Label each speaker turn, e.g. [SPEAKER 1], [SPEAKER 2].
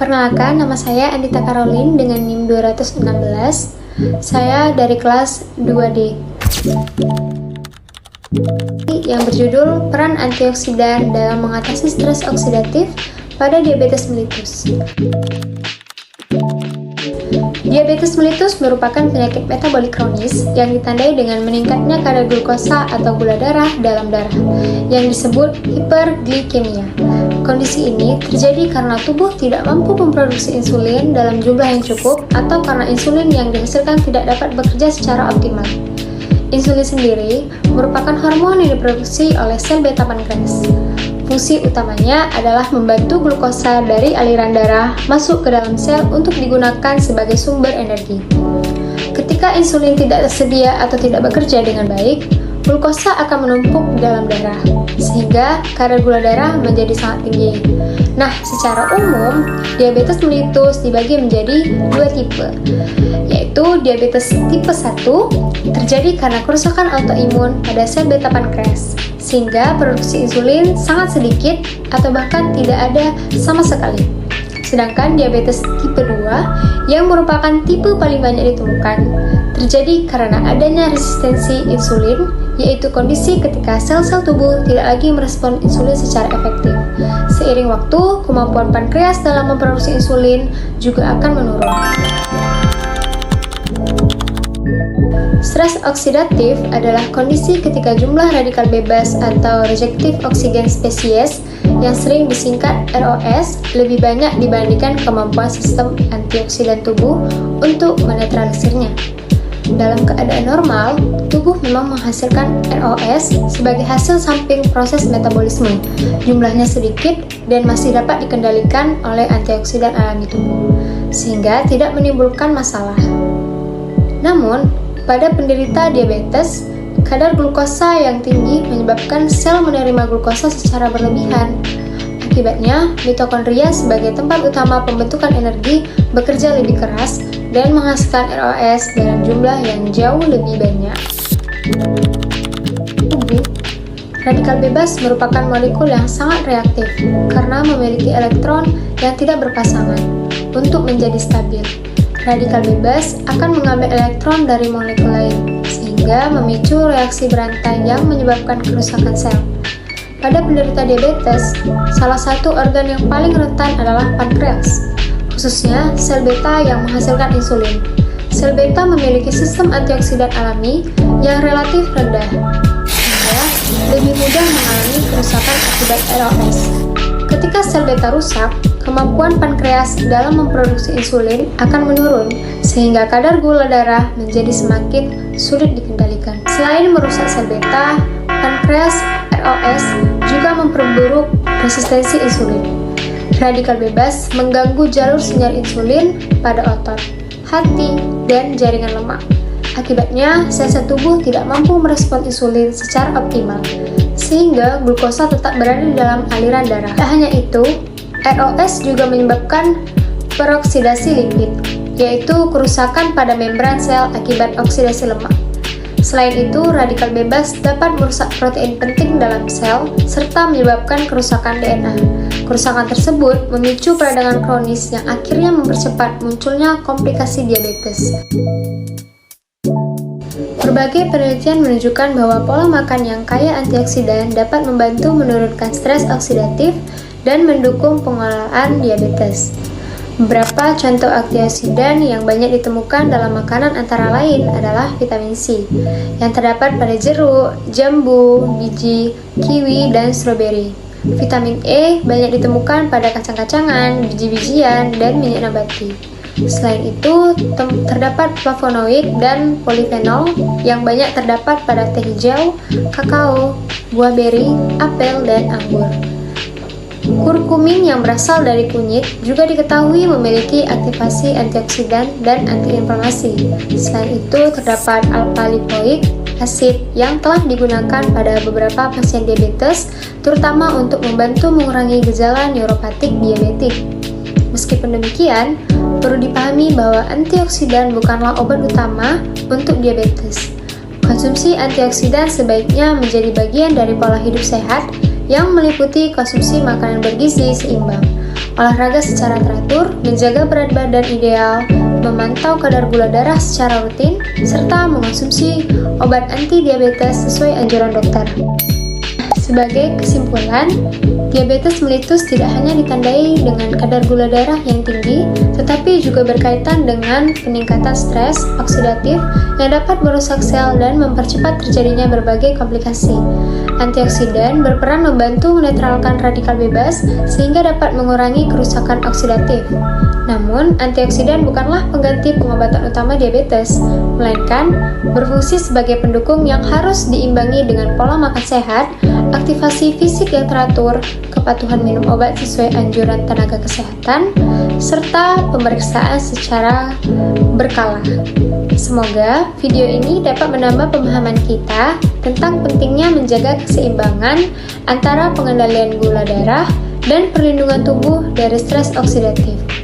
[SPEAKER 1] Perkenalkan, nama saya Andita Caroline dengan NIM 216. Saya dari kelas 2D yang berjudul Peran Antioksidan dalam Mengatasi Stres Oksidatif pada Diabetes Mellitus. Diabetes mellitus merupakan penyakit metabolik kronis yang ditandai dengan meningkatnya kadar glukosa atau gula darah dalam darah yang disebut hiperglikemia. Kondisi ini terjadi karena tubuh tidak mampu memproduksi insulin dalam jumlah yang cukup atau karena insulin yang dihasilkan tidak dapat bekerja secara optimal. Insulin sendiri merupakan hormon yang diproduksi oleh sel beta pankreas. Fungsi utamanya adalah membantu glukosa dari aliran darah masuk ke dalam sel untuk digunakan sebagai sumber energi. Ketika insulin tidak tersedia atau tidak bekerja dengan baik, glukosa akan menumpuk di dalam darah, sehingga kadar gula darah menjadi sangat tinggi. Nah, secara umum, diabetes mellitus dibagi menjadi dua tipe, yaitu diabetes tipe 1 terjadi karena kerusakan autoimun pada sel beta pankreas, sehingga produksi insulin sangat sedikit atau bahkan tidak ada sama sekali. Sedangkan diabetes tipe 2 yang merupakan tipe paling banyak ditemukan terjadi karena adanya resistensi insulin, yaitu kondisi ketika sel-sel tubuh tidak lagi merespon insulin secara efektif. Seiring waktu, kemampuan pankreas dalam memproduksi insulin juga akan menurun. Stres oksidatif adalah kondisi ketika jumlah radikal bebas atau reaktif oksigen spesies yang sering disingkat ROS lebih banyak dibandingkan kemampuan sistem antioksidan tubuh untuk menetralisirnya. Dalam keadaan normal, tubuh memang menghasilkan ROS sebagai hasil samping proses metabolisme. Jumlahnya sedikit dan masih dapat dikendalikan oleh antioksidan alami tubuh, sehingga tidak menimbulkan masalah. Namun, pada penderita diabetes, kadar glukosa yang tinggi menyebabkan sel menerima glukosa secara berlebihan. Akibatnya, mitokondria sebagai tempat utama pembentukan energi bekerja lebih keras dan menghasilkan ROS dalam jumlah yang jauh lebih banyak. Radikal bebas merupakan molekul yang sangat reaktif karena memiliki elektron yang tidak berpasangan. Untuk menjadi stabil, radikal bebas akan mengambil elektron dari molekul lain, sehingga memicu reaksi berantai yang menyebabkan kerusakan sel. Pada penderita diabetes, salah satu organ yang paling rentan adalah pankreas, khususnya sel beta yang menghasilkan insulin. Sel beta memiliki sistem antioksidan alami yang relatif rendah, sehingga lebih mudah mengalami kerusakan akibat ROS. Ketika sel beta rusak, kemampuan pankreas dalam memproduksi insulin akan menurun, sehingga kadar gula darah menjadi semakin sulit dikendalikan. Selain merusak sel beta, pankreas ROS juga memperburuk resistensi insulin. Radikal bebas mengganggu jalur sinyal insulin pada otot, hati, dan jaringan lemak. Akibatnya, sel-sel tubuh tidak mampu merespon insulin secara optimal, sehingga glukosa tetap berada di dalam aliran darah. Tak hanya itu, ROS juga menyebabkan peroksidasi lipid, yaitu kerusakan pada membran sel akibat oksidasi lemak. Selain itu, radikal bebas dapat merusak protein penting dalam sel serta menyebabkan kerusakan DNA. Kerusakan tersebut memicu peradangan kronis yang akhirnya mempercepat munculnya komplikasi diabetes. Berbagai penelitian menunjukkan bahwa pola makan yang kaya antioksidan dapat membantu menurunkan stres oksidatif dan mendukung pengelolaan diabetes. Beberapa contoh antioksidan yang banyak ditemukan dalam makanan antara lain adalah vitamin C, yang terdapat pada jeruk, jambu, biji, kiwi, dan stroberi. Vitamin E banyak ditemukan pada kacang-kacangan, biji-bijian, dan minyak nabati. Selain itu, terdapat flavonoid dan polifenol yang banyak terdapat pada teh hijau, kakao, buah beri, apel, dan anggur. Kurkumin yang berasal dari kunyit juga diketahui memiliki aktivasi antioksidan dan antiinflamasi. Selain itu, terdapat alpha-lipoic acid yang telah digunakan pada beberapa pasien diabetes, terutama untuk membantu mengurangi gejala neuropatik diabetik. Meskipun demikian, perlu dipahami bahwa antioksidan bukanlah obat utama untuk diabetes. Konsumsi antioksidan sebaiknya menjadi bagian dari pola hidup sehat yang meliputi konsumsi makanan bergizi seimbang, olahraga secara teratur, menjaga berat badan ideal, memantau kadar gula darah secara rutin, serta mengonsumsi obat anti-diabetes sesuai anjuran dokter. Sebagai kesimpulan, diabetes mellitus tidak hanya ditandai dengan kadar gula darah yang tinggi, tetapi juga berkaitan dengan peningkatan stres oksidatif yang dapat merusak sel dan mempercepat terjadinya berbagai komplikasi. Antioksidan berperan membantu menetralkan radikal bebas sehingga dapat mengurangi kerusakan oksidatif. Namun, antioksidan bukanlah pengganti pengobatan utama diabetes, melainkan berfungsi sebagai pendukung yang harus diimbangi dengan pola makan sehat, aktivasi fisik yang teratur, kepatuhan minum obat sesuai anjuran tenaga kesehatan, serta pemeriksaan secara berkala. Semoga video ini dapat menambah pemahaman kita tentang pentingnya menjaga keseimbangan antara pengendalian gula darah dan perlindungan tubuh dari stres oksidatif.